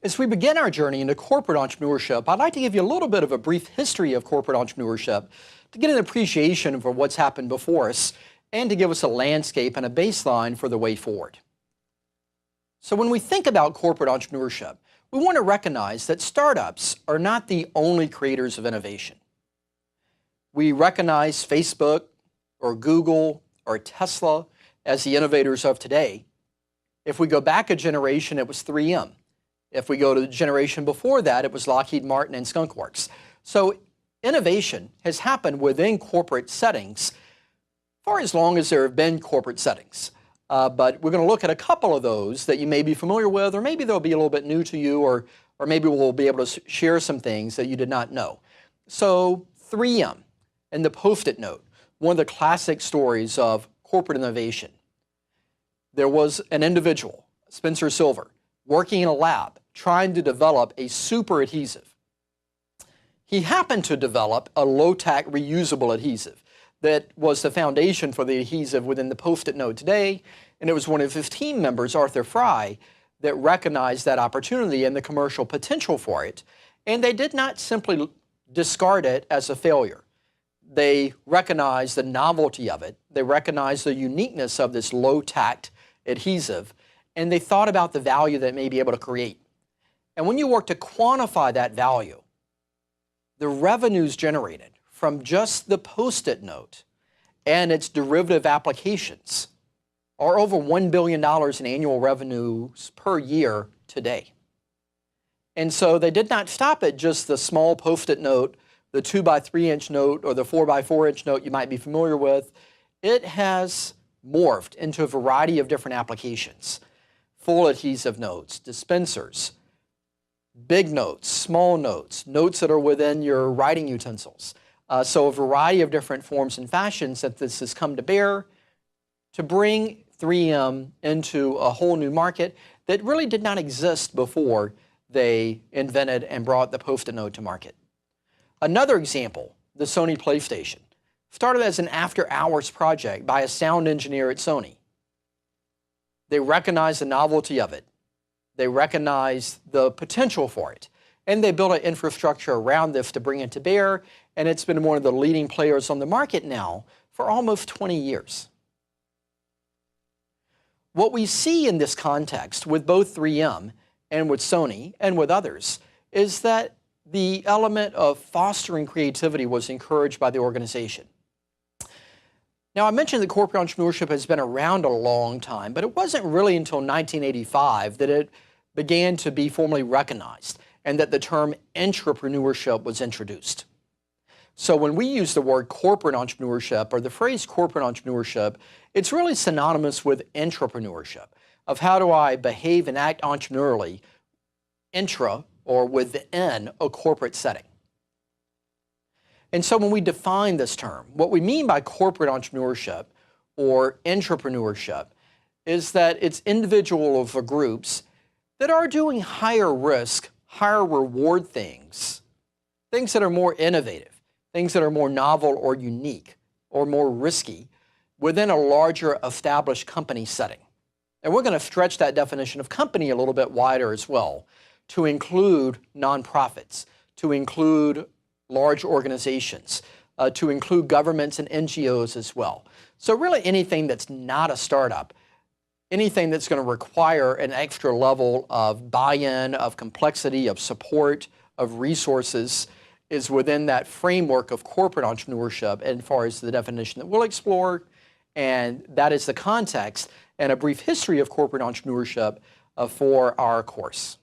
As we begin our journey into corporate entrepreneurship, I'd like to give you a little bit of a brief history of corporate entrepreneurship to get an appreciation for what's happened before us and to give us a landscape and a baseline for the way forward. So when we think about corporate entrepreneurship, we want to recognize that startups are not the only creators of innovation. We recognize Facebook or Google or Tesla as the innovators of today. If we go back a generation, it was 3M. If we go to the generation before that, it was Lockheed Martin and Skunk Works. So innovation has happened within corporate settings for as long as there have been corporate settings. But we're going to look at a couple of those that you may be familiar with, or maybe they'll be a little bit new to you, or maybe we'll be able to share some things that you did not know. So 3M and the Post-it note, one of the classic stories of corporate innovation. There was an individual, Spencer Silver, working in a lab trying to develop a super adhesive. He happened to develop a low-tack reusable adhesive that was the foundation for the adhesive within the Post-it note today, and it was one of his team members, Arthur Fry, that recognized that opportunity and the commercial potential for it, and they did not simply discard it as a failure. They recognized the novelty of it, they recognized the uniqueness of this low-tacked adhesive, and they thought about the value that it may be able to create. And when you work to quantify that value, the revenues generated from just the Post-it note and its derivative applications are over $1 billion in annual revenues per year today. And so they did not stop at just the small Post-it note, the 2x3-inch note, or the 4x4-inch note you might be familiar with. It has morphed into a variety of different applications. Full adhesive notes, dispensers, big notes, small notes, notes that are within your writing utensils. So a variety of different forms and fashions that this has come to bear to bring 3M into a whole new market that really did not exist before they invented and brought the Post-it note to market. Another example, the Sony PlayStation, started as an after-hours project by a sound engineer at Sony. They recognized the novelty of it. They recognized the potential for it. And they built an infrastructure around this to bring it to bear. And it's been one of the leading players on the market now for almost 20 years. What we see in this context with both 3M and with Sony and with others is that the element of fostering creativity was encouraged by the organization. Now, I mentioned that corporate entrepreneurship has been around a long time, but it wasn't really until 1985 that it began to be formally recognized and that the term entrepreneurship was introduced. So when we use the word corporate entrepreneurship or the phrase corporate entrepreneurship, it's really synonymous with entrepreneurship, of how do I behave and act entrepreneurially intra or within a corporate setting. And so when we define this term, what we mean by corporate entrepreneurship or entrepreneurship is that it's individuals or groups that are doing higher risk, higher reward things that are more innovative, things that are more novel or unique or more risky within a larger established company setting. And we're going to stretch that definition of company a little bit wider as well to include nonprofits, to include large organizations, to include governments and NGOs as well. So really anything that's not a startup, anything that's going to require an extra level of buy-in, of complexity, of support, of resources is within that framework of corporate entrepreneurship as far as the definition that we'll explore. And that is the context and a brief history of corporate entrepreneurship for our course.